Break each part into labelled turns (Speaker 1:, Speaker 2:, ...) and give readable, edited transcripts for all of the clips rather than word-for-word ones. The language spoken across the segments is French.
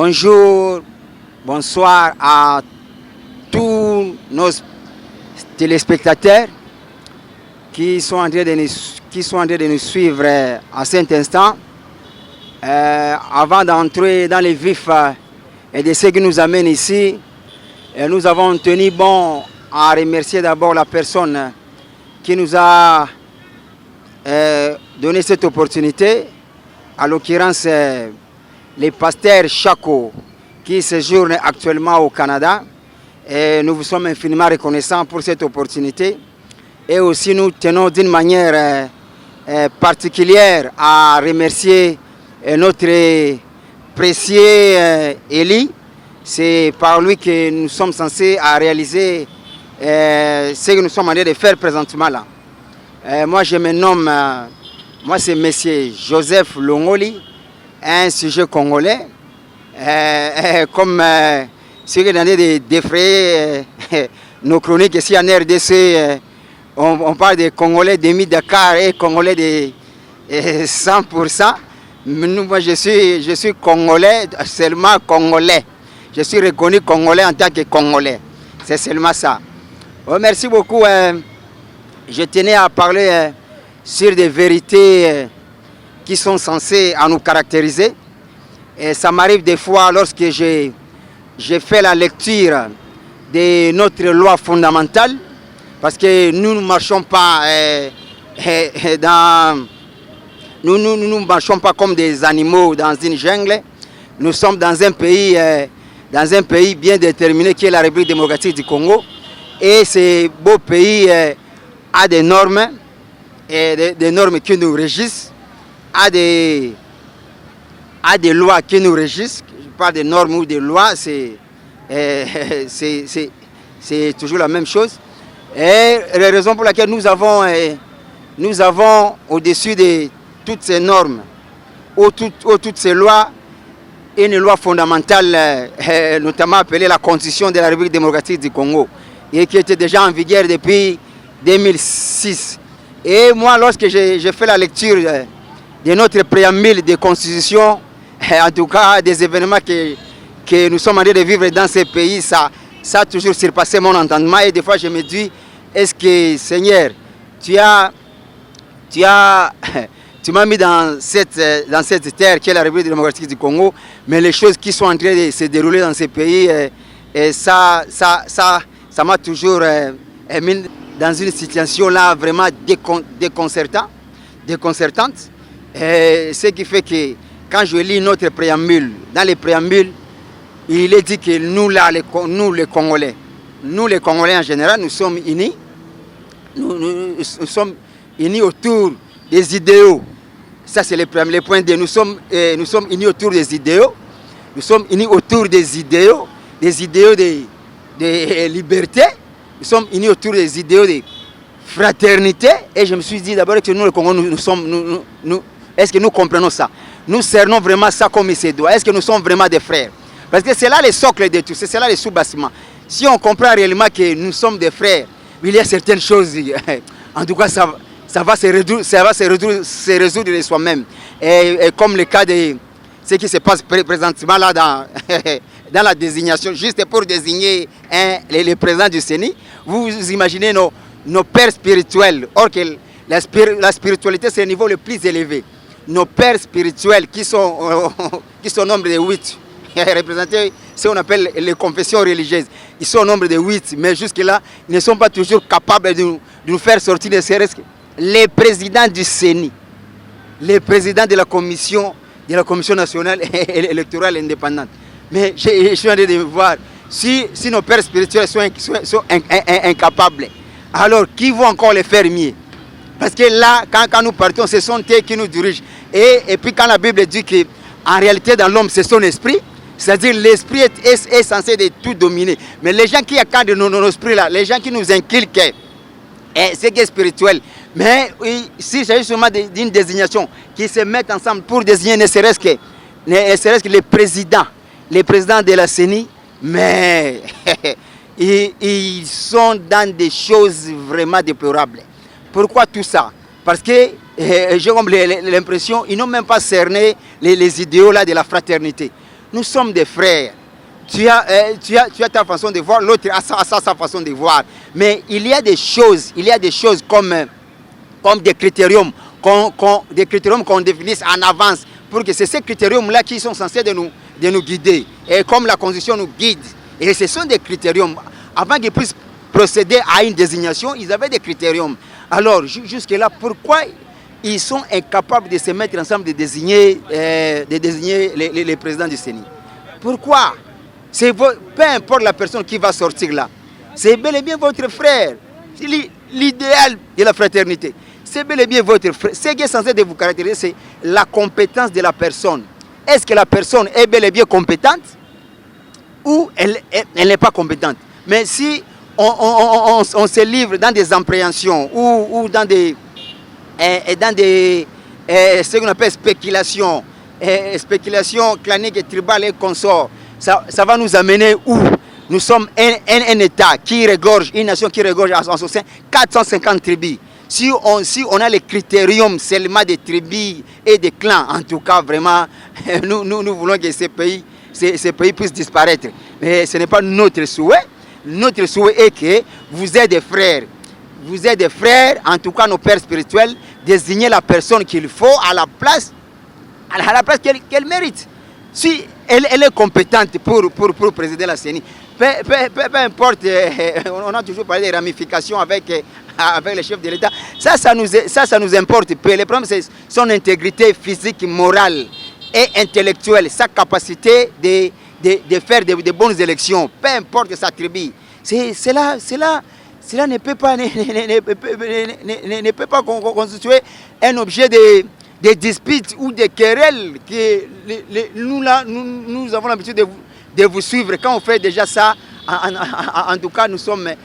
Speaker 1: Bonjour, bonsoir à tous nos téléspectateurs qui sont en train de nous suivre à cet instant. Avant d'entrer dans les vifs et de ce qui nous amène ici, nous avons tenu bon à remercier d'abord la personne qui nous a donné cette opportunité, à l'occurrence les pasteurs Chako qui séjournent actuellement au Canada. Et nous vous sommes infiniment reconnaissants pour cette opportunité. Et aussi nous tenons d'une manière particulière à remercier notre précieux Élie. C'est par lui que nous sommes censés à réaliser ce que nous sommes en train de faire présentement là. Moi je me nomme, moi c'est Monsieur Joseph Longoli, un sujet congolais. Comme ceux qui sont en train de défrayer nos chroniques ici en RDC, on parle de Congolais demi-Dakar et Congolais de 100%. Moi je suis Congolais, seulement Congolais. Je suis reconnu Congolais en tant que Congolais. C'est seulement ça. Oh, merci beaucoup. Je tenais à parler sur des vérités qui sont censées à nous caractériser. Et ça m'arrive des fois lorsque j'ai fait la lecture de notre loi fondamentale, parce que nous ne marchons pas nous ne marchons pas comme des animaux dans une jungle. Nous sommes dans un pays bien déterminé qui est la République démocratique du Congo. Et ce beau pays a des normes, et des normes qui nous régissent, a des lois qui nous régissent. Je parle des normes ou des lois, c'est toujours la même chose. Et la raison pour laquelle nous avons au-dessus de toutes ces normes ou toutes ces lois, une loi fondamentale, notamment appelée la Constitution de la République démocratique du Congo, et qui était déjà en vigueur depuis 2006. Et moi, lorsque j'ai fait la lecture de notre préambule de Constitution, en tout cas des événements que nous sommes en train de vivre dans ces pays, ça a toujours surpassé mon entendement. Et des fois, je me dis, est-ce que, Seigneur, tu m'as mis dans cette terre qui est la République démocratique du Congo, mais les choses qui sont en train de se dérouler dans ces pays, ça m'a toujours mis dans une situation là vraiment déconcertante. Ce qui fait que quand je lis notre préambule, dans les préambules, il est dit que nous les Congolais en général, nous sommes unis. Nous sommes unis autour des idéaux. Ça, c'est le point 2. Nous sommes unis autour des idéaux. Nous sommes unis autour des idéaux de liberté. Nous sommes unis autour des idéaux de fraternité. Et je me suis dit d'abord que nous, le Congo, est-ce que nous comprenons ça? Nous cernons vraiment ça comme il se doit. Est-ce que nous sommes vraiment des frères? Parce que c'est là le socle de tout, c'est là le sous-bassement. Si on comprend réellement que nous sommes des frères, il y a certaines choses, en tout cas, ça va se résoudre de soi-même. Et comme le cas de ce qui se passe présentement là dans la désignation, juste pour désigner le président du CENI, vous imaginez nos pères spirituels, or que la spiritualité c'est le niveau le plus élevé. Nos pères spirituels qui sont au nombre de 8, représentés ce qu'on appelle les confessions religieuses, ils sont au nombre de 8, mais jusque-là, ils ne sont pas toujours capables de nous faire sortir de ces risques. Les présidents du CENI, les présidents de la commission nationale électorale indépendante. Mais je suis en train de voir, si nos pères spirituels sont incapables, alors qui vont encore les faire mieux? Parce que là, quand nous partons, ce sont eux qui nous dirigent. Et puis quand la Bible dit qu'en réalité, dans l'homme, c'est son esprit, c'est-à-dire l'esprit est censé de tout dominer. Mais les gens qui accordent nos esprits là, les gens qui nous inculquent, c'est qui est spirituel. Mais si c'est justement d'une désignation, qui se mettent ensemble pour désigner ne serait-ce que les présidents de la CENI, mais ils sont dans des choses vraiment déplorables. Pourquoi tout ça? Parce que j'ai l'impression qu'ils n'ont même pas cerné les idéaux là de la fraternité. Nous sommes des frères. Tu as ta façon de voir, l'autre a sa façon de voir. Mais il y a des choses comme des critériums qu'on définisse en avance pour que c'est ces critériums-là qui sont censés de nous guider. Et comme la Constitution nous guide, et ce sont des critériums. Avant qu'ils puissent procéder à une désignation, ils avaient des critériums. Alors, jusque-là, pourquoi ils sont incapables de se mettre ensemble de désigner les présidents du CENI? Pourquoi? Peu importe la personne qui va sortir là, c'est bel et bien votre frère. C'est l'idéal de la fraternité. C'est bel et bien votre frère. Ce qui est censé de vous caractériser, c'est la compétence de la personne. Est-ce que la personne est bel et bien compétente ou elle n'est pas compétente? Mais si on se livre dans des appréhensions ou dans des ce qu'on appelle spéculation clanique et tribale et consort, ça va nous amener où? Nous sommes un État qui regorge, une nation qui regorge en son sein 450 tribus. Si on a les critériums seulement des tribus et des clans, en tout cas, vraiment, nous voulons que ces pays puissent disparaître. Mais ce n'est pas notre souhait. Notre souhait est que vous êtes des frères. Vous êtes des frères, en tout cas nos pères spirituels, désignez la personne qu'il faut à la place qu'elle mérite. Si elle est compétente pour présider la CENI, peu importe, on a toujours parlé des ramifications avec les chefs de l'État. Ça nous importe peu. Le problème, c'est son intégrité physique, morale et intellectuelle, sa capacité de faire de bonnes élections, peu importe sa tribu. Cela ne peut pas constituer un objet de disputes ou de querelles que nous avons l'habitude de vous suivre. Quand on fait déjà ça, en tout cas, nous sommes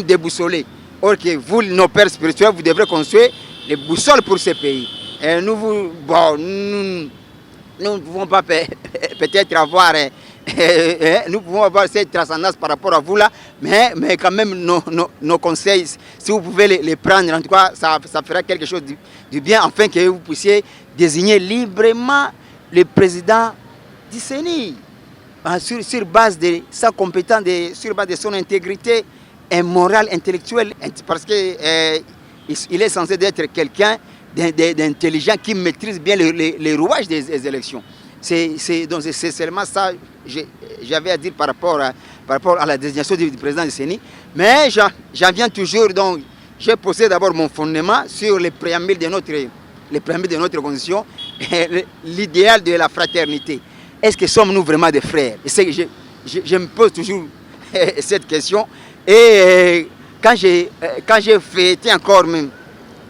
Speaker 1: déboussolés. Or que vous, nos pères spirituels, vous devrez construire les boussoles pour ce pays. Et nous ne pouvons pas peut-être avoir... nous pouvons avoir cette transcendance par rapport à vous là, mais quand même nos conseils, si vous pouvez les prendre, en tout cas, ça fera quelque chose du bien, afin que vous puissiez désigner librement le président du CENI, sur base de sa compétence, sur base de son intégrité morale, intellectuelle, parce qu'il est censé être quelqu'un d'intelligent qui maîtrise bien les rouages des élections. C'est seulement ça que j'avais à dire par rapport à la désignation du président du CENI. Mais j'en viens toujours, donc je possède d'abord mon fondement sur les préambules de notre constitution, l'idéal de la fraternité. Est-ce que sommes-nous vraiment des frères? Je me pose toujours cette question. Et quand j'ai fêté encore même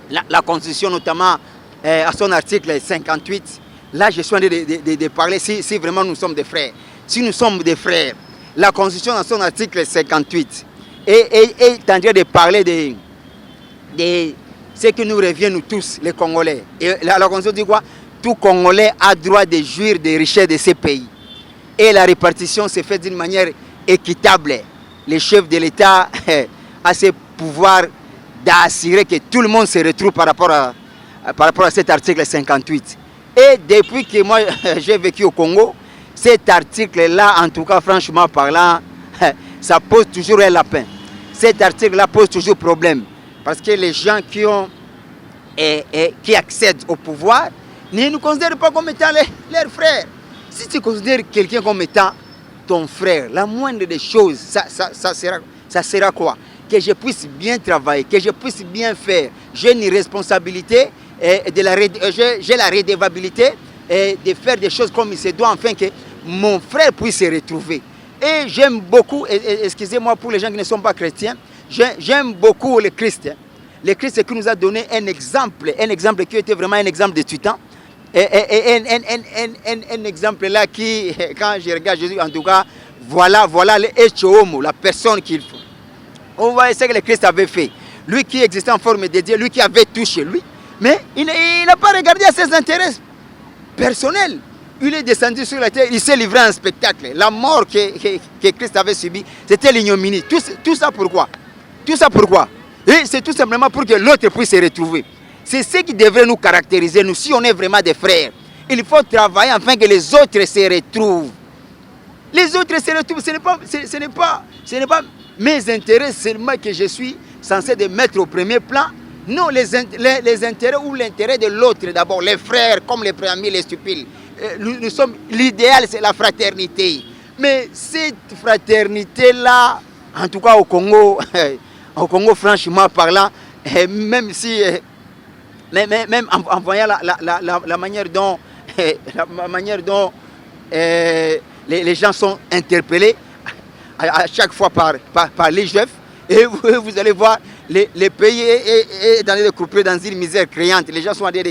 Speaker 1: la constitution, notamment à son article 58, là, je suis en train de parler si vraiment nous sommes des frères. Si nous sommes des frères, la Constitution, dans son article 58, est en train de parler de ce qui nous revient, nous tous, les Congolais. Et la Constitution dit quoi? Tout Congolais a droit de jouir des richesses de ces pays. Et la répartition se fait d'une manière équitable. Le chef de l'État a ce pouvoir d'assurer que tout le monde se retrouve par rapport à cet article 58. Et depuis que moi j'ai vécu au Congo, cet article-là, en tout cas franchement parlant, ça pose toujours un lapin. Cet article-là pose toujours problème. Parce que les gens qui accèdent au pouvoir ne nous considèrent pas comme étant leurs frères. Si tu considères quelqu'un comme étant ton frère, la moindre des choses, ça sera quoi? Que je puisse bien travailler, que je puisse bien faire. J'ai une responsabilité. J'ai la redevabilité de faire des choses comme il se doit, afin que mon frère puisse se retrouver. Et j'aime beaucoup, excusez-moi pour les gens qui ne sont pas chrétiens, j'aime beaucoup le Christ. Le Christ qui nous a donné un exemple qui était vraiment un exemple de tutant. Un exemple là qui, quand je regarde Jésus, en tout cas, voilà le homo, la personne qu'il faut. On voit ce que le Christ avait fait. Lui qui existait en forme de Dieu, lui qui avait tout chez lui. Mais il n'a pas regardé à ses intérêts personnels. Il est descendu sur la terre, il s'est livré à un spectacle. La mort que Christ avait subie, c'était l'ignominie. Tout ça pourquoi? Tout ça pourquoi? Et c'est tout simplement pour que l'autre puisse se retrouver. C'est ce qui devrait nous caractériser, nous, si on est vraiment des frères. Il faut travailler afin que les autres se retrouvent. Les autres, c'est le tout. Ce n'est pas mes intérêts seulement que je suis censé de mettre au premier plan. Non, les intérêts ou l'intérêt de l'autre d'abord, les frères, comme les premiers, les stupides. Nous sommes, l'idéal, c'est la fraternité. Mais cette fraternité-là, en tout cas au Congo, franchement parlant, même si, même en voyant la manière dont, les gens sont interpellés à chaque fois par les chefs, et vous allez voir, les pays est dans les groupes dans une misère créante. Les gens sont en train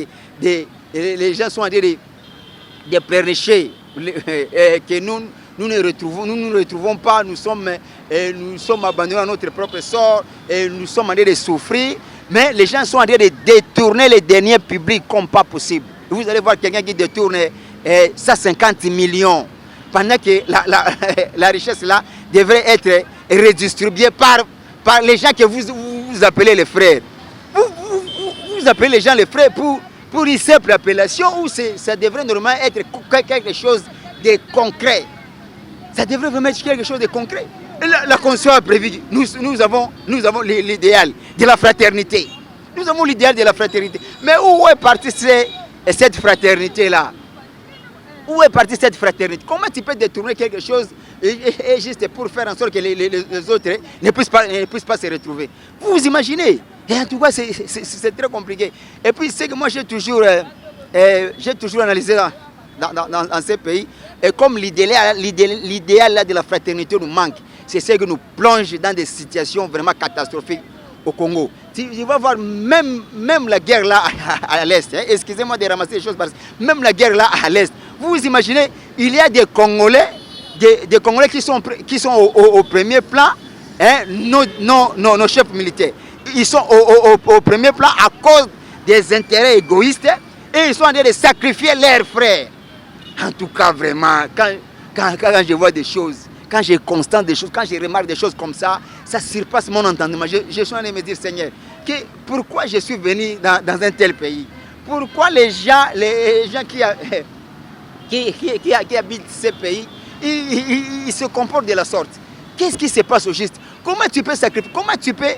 Speaker 1: de pleurnicher que nous ne retrouvons pas, nous sommes abandonnés à notre propre sort, et nous sommes en train de souffrir, mais les gens sont en train de détourner les derniers publics comme pas possible. Vous allez voir quelqu'un qui détourne 150 millions, pendant que la richesse là devrait être redistribuée par les gens que vous appelez les frères. Vous appelez les gens les frères pour une simple appellation, ou ça devrait normalement être quelque chose de concret. Ça devrait vraiment être quelque chose de concret. La Constitution a prévu, nous avons l'idéal de la fraternité. Nous avons l'idéal de la fraternité. Mais où est partie cette fraternité-là? Où est partie cette fraternité? Comment tu peux détourner quelque chose et juste pour faire en sorte que les autres ne puissent pas se retrouver? Vous imaginez? Et en tout cas, c'est très compliqué. Et puis, c'est que moi, j'ai toujours analysé dans ces pays, et comme l'idéal de la fraternité nous manque, c'est ce que nous plonge dans des situations vraiment catastrophiques au Congo. Tu vas voir même la guerre là à l'Est, hein, excusez-moi de ramasser les choses, même la guerre là à l'Est, vous imaginez, il y a des Congolais, des Congolais qui sont au premier plan, hein, nos chefs militaires. Ils sont au premier plan à cause des intérêts égoïstes, et ils sont en train de sacrifier leurs frères. En tout cas, vraiment, quand je vois des choses, quand je constate des choses, quand je remarque des choses comme ça surpasse mon entendement. Je suis en train de me dire, Seigneur, pourquoi je suis venu dans un tel pays? Pourquoi les gens qui habitent ces pays, ils se comportent de la sorte? Qu'est-ce qui se passe au juste? Comment tu peux sacrifier? Comment tu peux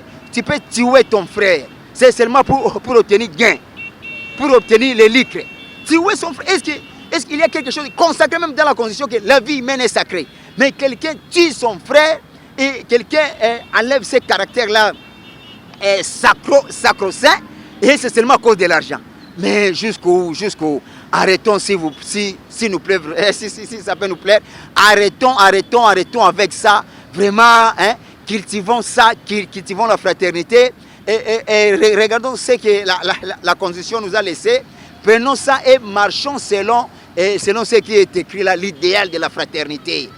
Speaker 1: tuer ton frère? C'est seulement pour obtenir gain, pour obtenir les lucres. Tuer son frère, est-ce qu'il y a quelque chose consacré même dans la Constitution que la vie humaine est sacrée? Mais quelqu'un tue son frère et quelqu'un enlève ces caractères-là sacro-saints, et c'est seulement à cause de l'argent. Mais jusqu'où? Arrêtons si nous plaît, si ça peut nous plaire. Arrêtons avec ça. Vraiment, hein, cultivons la fraternité et regardons ce que la Constitution nous a laissé. Prenons ça et marchons selon ce qui est écrit là, l'idéal de la fraternité.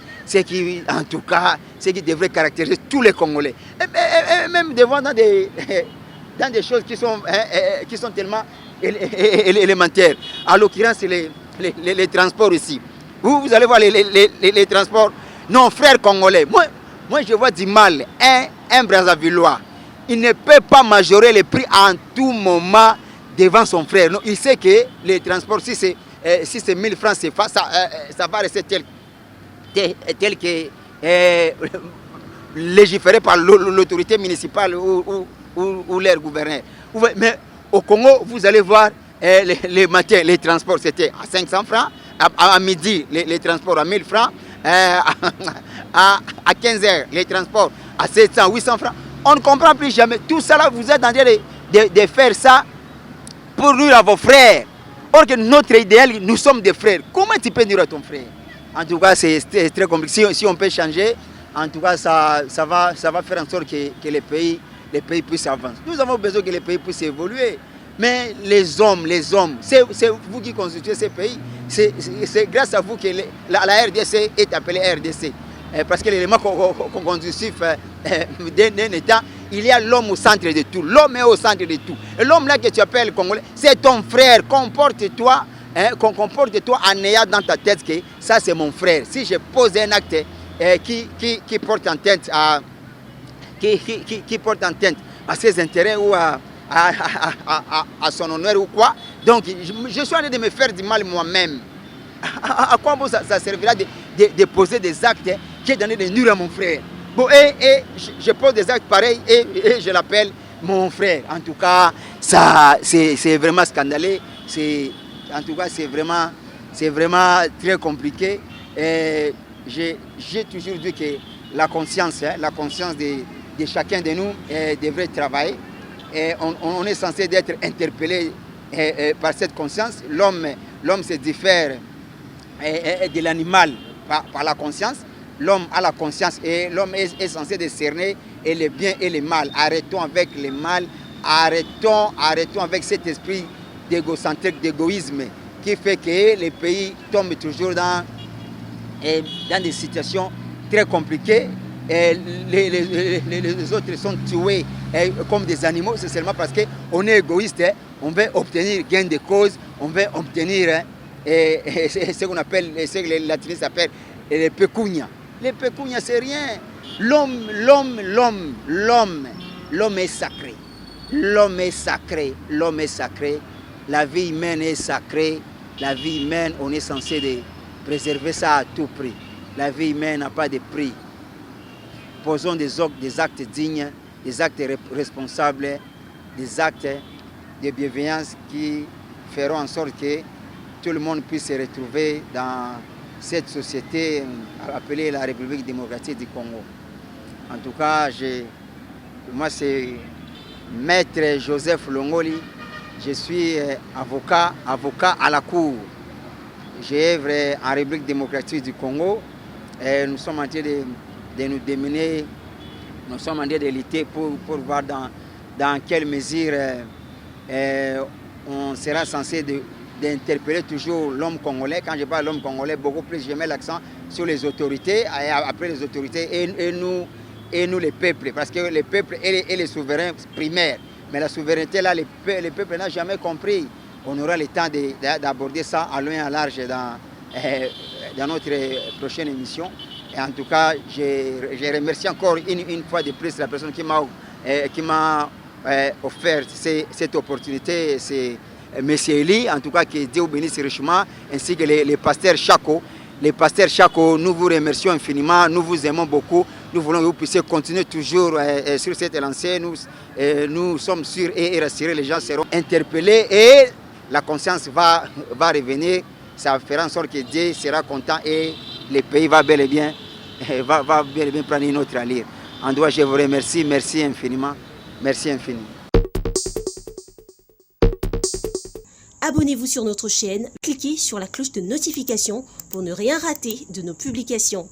Speaker 1: En tout cas, ce qui devrait caractériser tous les Congolais. Et même devant dans des choses qui sont tellement élémentaires. À l'occurrence, les transports ici. Vous allez voir les transports. Non, frères congolais, moi je vois du mal. Un Brazzavillois, il ne peut pas majorer les prix en tout moment devant son frère. Non, il sait que les transports, si c'est 1000 francs, ça va rester tel que légiféré par l'autorité municipale ou leur gouverneur. Mais au Congo, vous allez voir, les matins, les transports, c'était à 500 francs. À midi, les transports à 1000 francs. À 15h, les transports à 700, 800 francs. On ne comprend plus jamais. Tout ça là, vous êtes en train de faire ça pour nuire à vos frères. Or que notre idéal, nous sommes des frères. Comment tu peux nuire à ton frère? En tout cas, c'est très compliqué. Si on peut changer, en tout cas, ça va faire en sorte que les pays puissent avancer. Nous avons besoin que les pays puissent évoluer. Mais les hommes, c'est vous qui constituez ces pays. C'est grâce à vous que la RDC est appelée RDC. Parce que l'élément constitutif d'un État, il y a l'homme au centre de tout. L'homme est au centre de tout. Et l'homme là que tu appelles Congolais, c'est ton frère. Comporte-toi en ayant dans ta tête que ça c'est mon frère. Si je pose un acte qui porte en tête à ses intérêts ou à son honneur ou quoi, donc je suis en train de me faire du mal moi-même. À quoi bon ça servira de poser des actes qui est donné de nuire à mon frère? Bon, et je pose des actes pareils et je l'appelle mon frère. En tout cas, ça, c'est vraiment scandaleux. En tout cas, c'est vraiment très compliqué. J'ai toujours dit que la conscience de chacun de nous devrait travailler. Et on est censé être interpellé par cette conscience. L'homme se diffère de l'animal par la conscience. L'homme a la conscience et l'homme est censé discerner le bien et le mal. Arrêtons avec le mal, arrêtons avec cet esprit d'égocentrique, d'égoïsme qui fait que les pays tombent toujours dans des situations très compliquées. Et les autres sont tués comme des animaux. C'est seulement parce qu'on est égoïste, on veut obtenir gain de cause, on veut obtenir ce qu'on appelle, ce que les latinistes appellent les pecunia. Les pecunia, c'est rien. L'homme est sacré. L'homme est sacré. L'homme est sacré. La vie humaine est sacrée. La vie humaine, on est censé de préserver ça à tout prix. La vie humaine n'a pas de prix. Posons des actes dignes, des actes responsables, des actes de bienveillance qui feront en sorte que tout le monde puisse se retrouver dans cette société appelée la République démocratique du Congo. En tout cas, moi c'est Maître Joseph Longoli, je suis avocat à la cour. J'œuvre en République démocratique du Congo et nous sommes en train de nous démener, nous sommes en train de lutter pour voir dans quelle mesure on sera censé d'interpeller toujours l'homme congolais. Quand je parle de l'homme congolais, beaucoup plus je mets l'accent sur les autorités, et après les autorités et nous les peuples, parce que les peuples et les souverains primaires. Mais la souveraineté là, les peuples n'ont jamais compris. On aura le temps d'aborder ça à loin et à large dans notre prochaine émission. Et en tout cas, je remercie encore une fois de plus la personne qui m'a offert cette opportunité, c'est M. Eli, en tout cas, qui Dieu bénisse richement, ainsi que les pasteurs Chako. Les pasteurs Chako, nous vous remercions infiniment, nous vous aimons beaucoup. Nous voulons que vous puissiez continuer toujours sur cette lancée. Nous sommes sûrs et rassurés, les gens seront interpellés et la conscience va revenir. Ça fera en sorte que Dieu sera content et le pays va bel et bien prendre une autre allure. En tout cas, je vous remercie, merci infiniment. Merci infiniment.
Speaker 2: Abonnez-vous sur notre chaîne, cliquez sur la cloche de notification pour ne rien rater de nos publications.